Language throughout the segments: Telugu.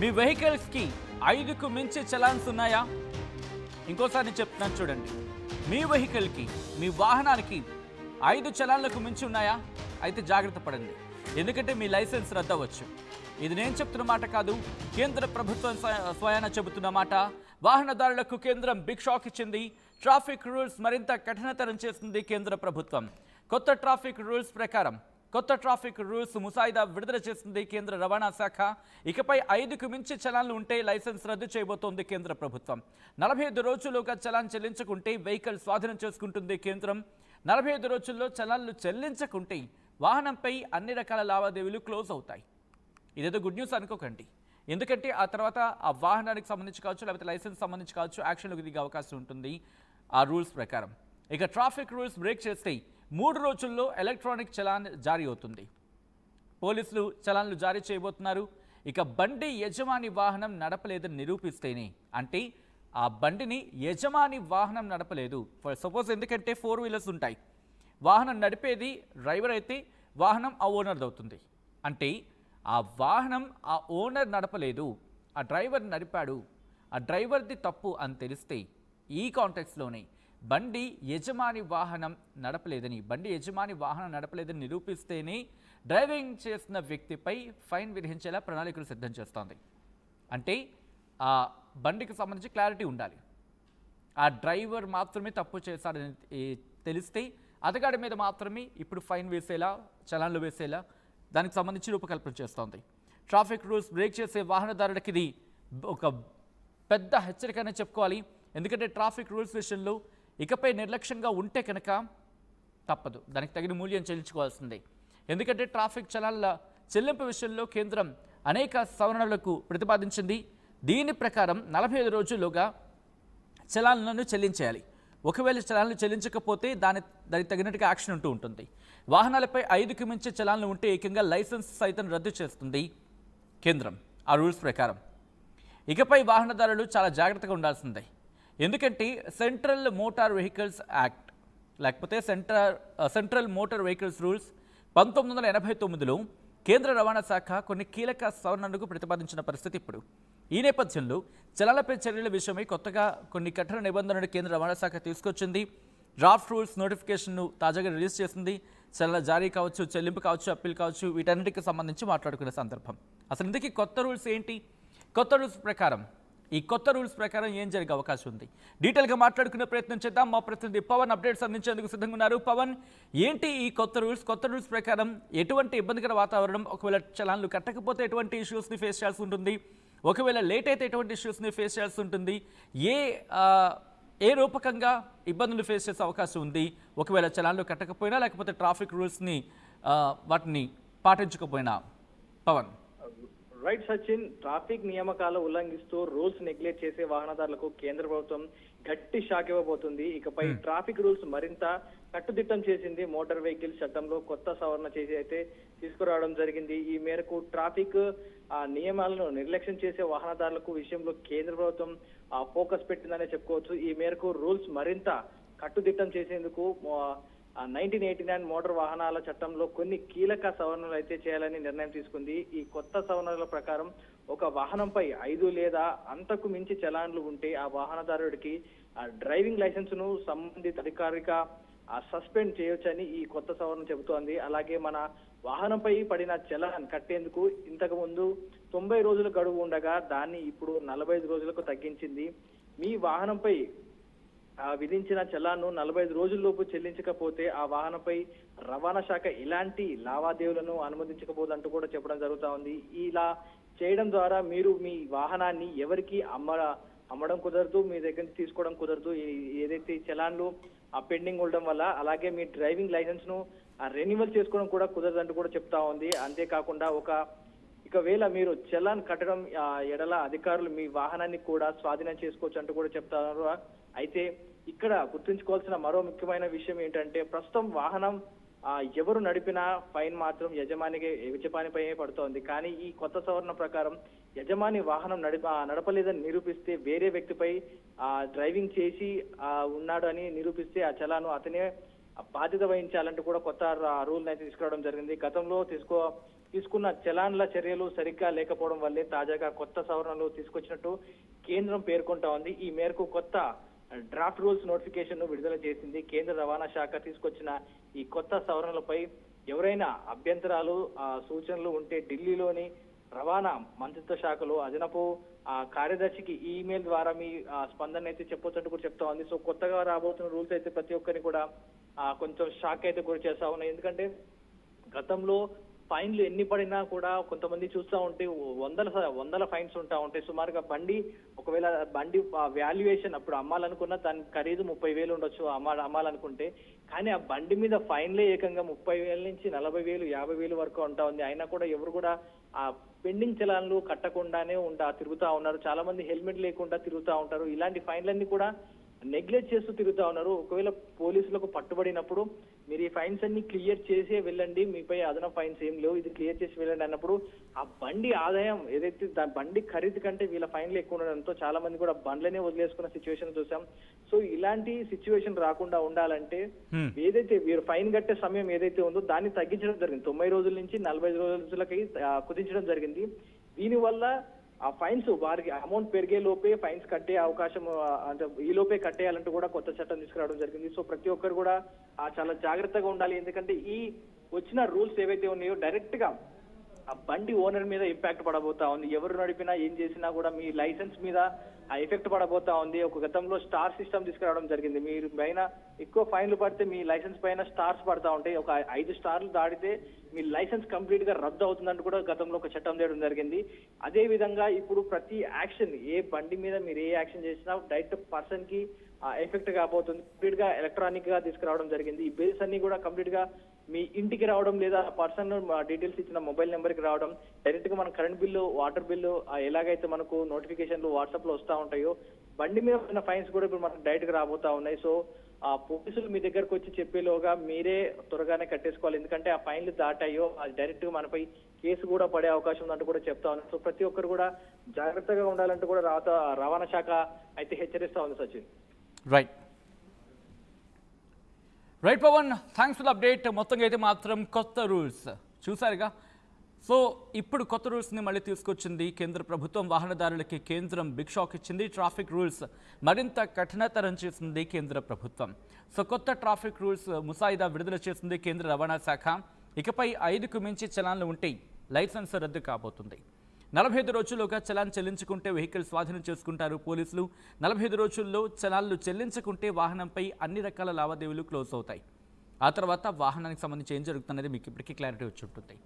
మీ వెహికల్స్కి 5కు మించి చలాన్స్ ఉన్నాయా? ఇంకోసారి నేను చెప్తున్నాను చూడండి. మీ వెహికల్కి, మీ వాహనానికి 5 చలాన్లకు మించి ఉన్నాయా? అయితే జాగ్రత్త పడండి. ఎందుకంటే మీ లైసెన్స్ రద్దవచ్చు. ఇది నేను చెప్తున్న మాట కాదు, కేంద్ర ప్రభుత్వం స్వయాన చెబుతున్న మాట. వాహనదారులకు కేంద్రం బిగ్ షాక్ ఇచ్చింది. ట్రాఫిక్ రూల్స్ మరింత కఠినతరం చేస్తుంది కేంద్ర ప్రభుత్వం. కొత్త ట్రాఫిక్ రూల్స్ ముసాయిదా విడుదల చేసింది కేంద్ర రవాణా శాఖ. ఇకపై 5కు మించి చలాన్లు ఉంటే లైసెన్స్ రద్దు చేయబోతోంది కేంద్ర ప్రభుత్వం. 45 రోజుల్లోగా చలాన్ చెల్లించకుంటే వెహికల్ స్వాధీనం చేసుకుంటుంది కేంద్రం. 45 రోజుల్లో చలాన్లు చెల్లించకుంటే వాహనంపై అన్ని రకాల లావాదేవీలు క్లోజ్ అవుతాయి. ఇదేదో గుడ్ న్యూస్ అనుకోకండి. ఎందుకంటే ఆ తర్వాత ఆ వాహనానికి సంబంధించి కావచ్చు, లేకపోతే లైసెన్స్ సంబంధించి కావచ్చు, యాక్షన్లకు దిగే అవకాశం ఉంటుంది ఆ రూల్స్ ప్రకారం. ఇక ట్రాఫిక్ రూల్స్ బ్రేక్ చేస్తే 3 రోజుల్లో ఎలక్ట్రానిక్ చలాన్ జారీ అవుతుంది. పోలీసులు చలాన్లు జారీ చేయబోతున్నారు. ఇక బండి యజమాని వాహనం నడపలేదని నిరూపిస్తేనే, అంటే ఆ బండిని యజమాని వాహనం నడపలేదు, ఫర్ సపోజ్, ఎందుకంటే 4 వీలర్స్ ఉంటాయి, వాహనం నడిపేది డ్రైవర్ అయితే వాహనం ఆ ఓనర్ది అవుతుంది. అంటే ఆ వాహనం ఆ ఓనర్ నడపలేదు, ఆ డ్రైవర్ నడిపాడు, ఆ డ్రైవర్ది తప్పు అని తెలిస్తే ఈ కాంటెక్స్లోనే బండి యజమాని వాహనం నడపలేదని నిరూపిస్తేనే డ్రైవింగ్ చేస్తున్న వ్యక్తిపై ఫైన్ విధించేలా ప్రణాళికలు సిద్ధం చేస్తోంది. అంటే ఆ బండికి సంబంధించి క్లారిటీ ఉండాలి. ఆ డ్రైవర్ మాత్రమే తప్పు చేశాడని తెలిస్తే అతగాడి మీద మాత్రమే ఇప్పుడు ఫైన్ వేసేలా, చలాన్లు వేసేలా దానికి సంబంధించి రూపకల్పన చేస్తోంది. ట్రాఫిక్ రూల్స్ బ్రేక్ చేసే వాహనదారుడికి ఇది ఒక పెద్ద హెచ్చరికనే చెప్పుకోవాలి. ఎందుకంటే ట్రాఫిక్ రూల్స్ విషయంలో ఇకపై నిర్లక్ష్యంగా ఉంటే కనుక తప్పదు, దానికి తగిన మూల్యం చెల్లించుకోవాల్సిందే. ఎందుకంటే ట్రాఫిక్ చలాన్ల చెల్లింపు విషయంలో కేంద్రం అనేక సవరణలకు ప్రతిపాదించింది. దీని ప్రకారం 45 రోజుల్లోగా చలాన్లను చెల్లించేయాలి. ఒకవేళ చలాన్లు చెల్లించకపోతే దానికి తగినట్టుగా యాక్షన్ ఉంటుంది. వాహనాలపై 5కు మించి చలాన్లు ఉంటే ఏకంగా లైసెన్స్ సైతం రద్దు చేస్తుంది కేంద్రం ఆ రూల్స్ ప్రకారం. ఇకపై వాహనదారులు చాలా జాగ్రత్తగా ఉండాల్సిందే. ఎందుకంటే సెంట్రల్ మోటార్ వెహికల్స్ యాక్ట్, లేకపోతే సెంట్రల్ మోటార్ వెహికల్స్ రూల్స్ 1989లో కేంద్ర రవాణా శాఖ కొన్ని కీలక సవరణలకు ప్రతిపాదించిన పరిస్థితి ఇప్పుడు. ఈ నేపథ్యంలో చలాన్లపై చర్యల విషయమై కొత్తగా కొన్ని కఠిన నిబంధనలు కేంద్ర రవాణా శాఖ తీసుకొచ్చింది. డ్రాఫ్ట్ రూల్స్ నోటిఫికేషన్ను తాజాగా రిలీజ్ చేసింది. చలాన్ల జారీ కావచ్చు, చెల్లింపు కావచ్చు, అప్పీల్ కావచ్చు, వీటన్నిటికి సంబంధించి మాట్లాడుకునే సందర్భం. అసలు ఇందుకీ కొత్త రూల్స్ ఏంటి? ఈ కొత్త రూల్స్ ప్రకారం ఏం జరిగే అవకాశం ఉంది? డీటెయిల్గా మాట్లాడుకునే ప్రయత్నం చేద్దాం. మా ప్రతినిధి పవన్ అప్డేట్స్ అందించేందుకు సిద్ధంగా ఉన్నారు. పవన్, ఏంటి ఈ కొత్త రూల్స్ ప్రకారం ఎటువంటి ఇబ్బందికర వాతావరణం, ఒకవేళ చలాన్లు కట్టకపోతే ఎటువంటి ఇష్యూస్ని ఫేస్ చేయాల్సి ఉంటుంది, ఒకవేళ లేట్ అయితే ఎటువంటి ఇష్యూస్ని ఫేస్ చేయాల్సి ఉంటుంది, ఏ రూపకంగా ఇబ్బందులు ఫేస్ చేసే అవకాశం ఉంది ఒకవేళ చలాన్లు కట్టకపోయినా, లేకపోతే ట్రాఫిక్ రూల్స్ని వాటిని పాటించకపోయినా? పవన్. రైట్ సచిన్, ట్రాఫిక్ నియామకాలు ఉల్లంఘిస్తూ రూల్స్ నెగ్లెక్ట్ చేసే వాహనదారులకు కేంద్ర ప్రభుత్వం గట్టి షాక్ ఇవ్వబోతుంది. ఇకపై ట్రాఫిక్ రూల్స్ మరింత కట్టుదిట్టం చేసింది. మోటార్ వెహికల్ చట్టంలో కొత్త సవరణ చేసి అయితే తీసుకురావడం జరిగింది. ఈ మేరకు ట్రాఫిక్ నియమాలను నిర్లక్ష్యం చేసే వాహనదారులకు విషయంలో కేంద్ర ప్రభుత్వం ఫోకస్ పెట్టిందనే చెప్పుకోవచ్చు. ఈ మేరకు రూల్స్ మరింత కట్టుదిట్టం చేసేందుకు 1989 మోటార్ వాహనాల చట్టంలో కొన్ని కీలక సవరణలు అయితే చేయాలని నిర్ణయం తీసుకుంది. ఈ కొత్త సవరణల ప్రకారం ఒక వాహనంపై 5 లేదా అంతకు మించి చలాన్లు ఉంటే ఆ వాహనదారుడికి డ్రైవింగ్ లైసెన్స్ ను సంబంధిత అధికారిక సస్పెండ్ చేయొచ్చని ఈ కొత్త సవరణ చెబుతోంది. అలాగే మన వాహనంపై పడిన చలాన్ కట్టేందుకు ఇంతకు ముందు 90 రోజుల గడువు ఉండగా దాన్ని ఇప్పుడు 45 రోజులకు తగ్గించింది. మీ వాహనంపై విధించిన చలాన్ను 45 రోజుల్లోపు చెల్లించకపోతే ఆ వాహనంపై రవాణా శాఖ ఇలాంటి లావాదేవీలను అనుమతించకపోదంటూ కూడా చెప్పడం జరుగుతా ఉంది. ఇలా చేయడం ద్వారా మీరు మీ వాహనాన్ని ఎవరికి అమ్మడం కుదరదు, మీ దగ్గర నుంచి తీసుకోవడం కుదరదు. ఏదైతే చలాన్లు పెండింగ్ ఉండడం వల్ల, అలాగే మీ డ్రైవింగ్ లైసెన్స్ ను రెన్యువల్ చేసుకోవడం కూడా కుదరదంటూ కూడా చెప్తా ఉంది. అంతేకాకుండా ఒకవేళ మీరు చలాన్ కట్టడం ఎడల అధికారులు మీ వాహనాన్ని కూడా స్వాధీనం చేసుకోవచ్చు అంటూ కూడా చెప్తారు. అయితే ఇక్కడ గుర్తుంచుకోవాల్సిన మరో ముఖ్యమైన విషయం ఏంటంటే, ప్రస్తుతం వాహనం ఎవరు నడిపినా ఫైన్ మాత్రం యజమానిపై పడుతోంది. కానీ ఈ కొత్త సవరణ ప్రకారం యజమాని వాహనం నడపలేదని నిరూపిస్తే, వేరే వ్యక్తిపై డ్రైవింగ్ చేసి ఉన్నాడు అని నిరూపిస్తే ఆ చలాను అతనే బాధ్యత వహించాలంటూ కూడా కొత్త రూల్ అయితే తీసుకురావడం జరిగింది. గతంలో తీసుకున్న చలాన్ల చర్యలు సరిగ్గా లేకపోవడం వల్లే తాజాగా కొత్త సవరణలు తీసుకొచ్చినట్టు కేంద్రం పేర్కొంటా ఉంది. ఈ మేరకు కొత్త డ్రాఫ్ట్ రూల్స్ నోటిఫికేషన్ ను విడుదల చేసింది. కేంద్ర రవాణా శాఖ తీసుకొచ్చిన ఈ కొత్త సవరణలపై ఎవరైనా అభ్యంతరాలు సూచనలు ఉంటే ఢిల్లీలోని రవాణా మంత్రిత్వ శాఖలో అదనపు కార్యదర్శికి ఈమెయిల్ ద్వారా మీ స్పందన అయితే చెప్పొచ్చంటూ కూడా చెప్తా ఉంది. సో కొత్తగా రాబోతున్న రూల్స్ అయితే ప్రతి ఒక్కరిని కూడా కొంచెం షాక్ అయితే గురి చేస్తా ఉన్నాయి. ఎందుకంటే గతంలో ఫైన్లు ఎన్ని పడినా కూడా కొంతమంది చూస్తూ ఉంటే వందల ఫైన్స్ ఉంటా ఉంటాయి. సుమారుగా ఒకవేళ బండి వాల్యుయేషన్ అప్పుడు అమ్మాలనుకున్న దాని ఖరీదు 30,000 ఉండొచ్చు అమ్మాలనుకుంటే, కానీ ఆ బండి మీద ఫైన్లే ఏకంగా 30,000 నుంచి 40,000 50,000 వరకు ఉంటా ఉంది. అయినా కూడా ఎవరు కూడా ఆ పెండింగ్ చలాన్లు కట్టకుండానే తిరుగుతా ఉన్నారు. చాలా మంది హెల్మెట్ లేకుండా తిరుగుతా ఉంటారు. ఇలాంటి ఫైన్లన్నీ కూడా నెగ్లెక్ట్ చేస్తూ తిరుగుతా ఉన్నారు. ఒకవేళ పోలీసులకు పట్టుబడినప్పుడు మీరు ఈ ఫైన్స్ అన్ని క్లియర్ చేసే వెళ్ళండి, మీపై అదనపు ఫైన్స్ ఏం లేవు, ఇది క్లియర్ చేసి వెళ్ళండి అన్నప్పుడు ఆ బండి ఆదాయం ఏదైతే బండి ఖరీదు కంటే వీళ్ళ ఫైన్లు ఎక్కువ ఉండడంతో చాలా మంది కూడా బండ్లనే వదిలేసుకున్న సిచ్యువేషన్ చూసాం. సో ఇలాంటి సిచ్యువేషన్ రాకుండా ఉండాలంటే ఏదైతే వీరు ఫైన్ కట్టే సమయం ఏదైతే ఉందో దాన్ని తగ్గించడం జరిగింది. 90 రోజుల నుంచి 45 రోజులకి కుదించడం జరిగింది. దీనివల్ల ఆ ఫైన్స్ వారికి అమౌంట్ పెరిగే లోపే ఫైన్స్ కట్టే అవకాశం, అంటే ఈ లోపే కట్టేయాలంటూ కూడా కొత్త చట్టం తీసుకురావడం జరిగింది. సో ప్రతి ఒక్కరు కూడా చాలా జాగ్రత్తగా ఉండాలి. ఎందుకంటే ఈ వచ్చిన రూల్స్ ఏవైతే ఉన్నాయో డైరెక్ట్ గా ఆ బండి ఓనర్ మీద ఇంపాక్ట్ పడబోతా ఉంది. ఎవరు నడిపినా ఏం చేసినా కూడా మీ లైసెన్స్ మీద ఆ ఎఫెక్ట్ పడబోతా ఉంది. ఒక గతంలో స్టార్ సిస్టమ్ తీసుకురావడం జరిగింది. మీరు పైన ఎక్కువ ఫైన్లు పడితే మీ లైసెన్స్ పైన స్టార్స్ పడతా ఉంటాయి. ఒక 5 స్టార్లు దాటితే మీ లైసెన్స్ కంప్లీట్ గా రద్దు అవుతుందంటూ కూడా గతంలో ఒక చట్టం చేయడం జరిగింది. అదే విధంగా ఇప్పుడు ప్రతి యాక్షన్, ఏ బండి మీద మీరు ఏ యాక్షన్ చేసినా డైరెక్ట్ పర్సన్ కి ఎఫెక్ట్ కాబోతుంది. కంప్లీట్ గా ఎలక్ట్రానిక్ గా తీసుకురావడం జరిగింది. ఈ బిల్స్ అన్ని కూడా కంప్లీట్ గా మీ ఇంటికి రావడం, లేదా పర్సన్ డీటెయిల్స్ ఇచ్చిన మొబైల్ నెంబర్ కి రావడం, డైరెక్ట్ గా మన కరెంట్ బిల్లు, వాటర్ బిల్లు ఎలాగైతే మనకు నోటిఫికేషన్లు వాట్సాప్ లో వస్తా ఉంటాయో బండి మీద ఉన్న ఫైన్స్ కూడా ఇప్పుడు మనకు డైరెక్ట్ గా రాబోతా ఉన్నాయి. సో పోలీసులు మీ దగ్గరకు వచ్చి చెప్పేలోగా మీరే త్వరగానే కట్టేసుకోవాలి. ఎందుకంటే ఆ ఫైన్లు దాటాయో అది డైరెక్ట్ గా మనపై కేసు కూడా పడే అవకాశం ఉందంటూ కూడా చెప్తా ఉన్నారు. సో ప్రతి ఒక్కరు కూడా జాగ్రత్తగా ఉండాలంటూ కూడా రవాణా శాఖ అయితే హెచ్చరిస్తా ఉంది. Sachin right Pavan, thanks for the update. మొత్తంగా అయితే మాత్రం కొత్త రూల్స్ చూసారుగా. సో ఇప్పుడు కొత్త రూల్స్ని మళ్ళీ తీసుకొచ్చింది కేంద్ర ప్రభుత్వం. వాహనదారులకి కేంద్రం బిగ్ షాక్ ఇచ్చింది. ట్రాఫిక్ రూల్స్ మరింత కఠినతరం చేసింది కేంద్ర ప్రభుత్వం. సో కొత్త ట్రాఫిక్ రూల్స్ ముసాయిదా విడుదల చేసింది కేంద్ర రవాణా శాఖ. ఇకపై 5కు మించి చలాన్లు ఉంటే లైసెన్స్ రద్దు కాబోతుంది. 45 రోజుల్లోగా చలాన్ చెల్లించుకుంటే వెహికల్ స్వాధీనం చేసుకుంటారు పోలీసులు. 45 రోజుల్లో చలాన్లు చెల్లించుకుంటే వాహనంపై అన్ని రకాల లావాదేవీలు క్లోజ్ అవుతాయి. ఆ తర్వాత వాహనానికి సంబంధించి ఏం జరుగుతుందనేది మీకు ఇప్పటికీ క్లారిటీ వచ్చి ఉంటుంది.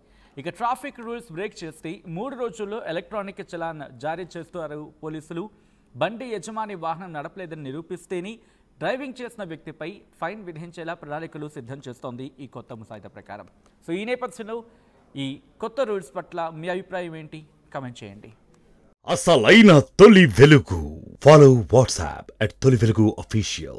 ఇక ట్రాఫిక్ రూల్స్ బ్రేక్ చేస్తే 3 రోజుల్లో ఎలక్ట్రానిక్ చలాన్ జారీ చేస్తారు పోలీసులు. బండి యజమాని వాహనం నడపలేదని నిరూపిస్తేనే డ్రైవింగ్ చేసిన వ్యక్తిపై ఫైన్ విధించేలా ప్రణాళికలు సిద్ధం చేస్తోంది ఈ కొత్త ముసాయిదా ప్రకారం. సో ఈ నేపథ్యంలో ఈ కొత్త రూల్స్ పట్ల మీ అభిప్రాయం ఏంటి? కమెంట్ చేయండి. అసలైన తొలి వెలుగు. ఫాలో వాట్సాప్ @తొలి వెలుగు official.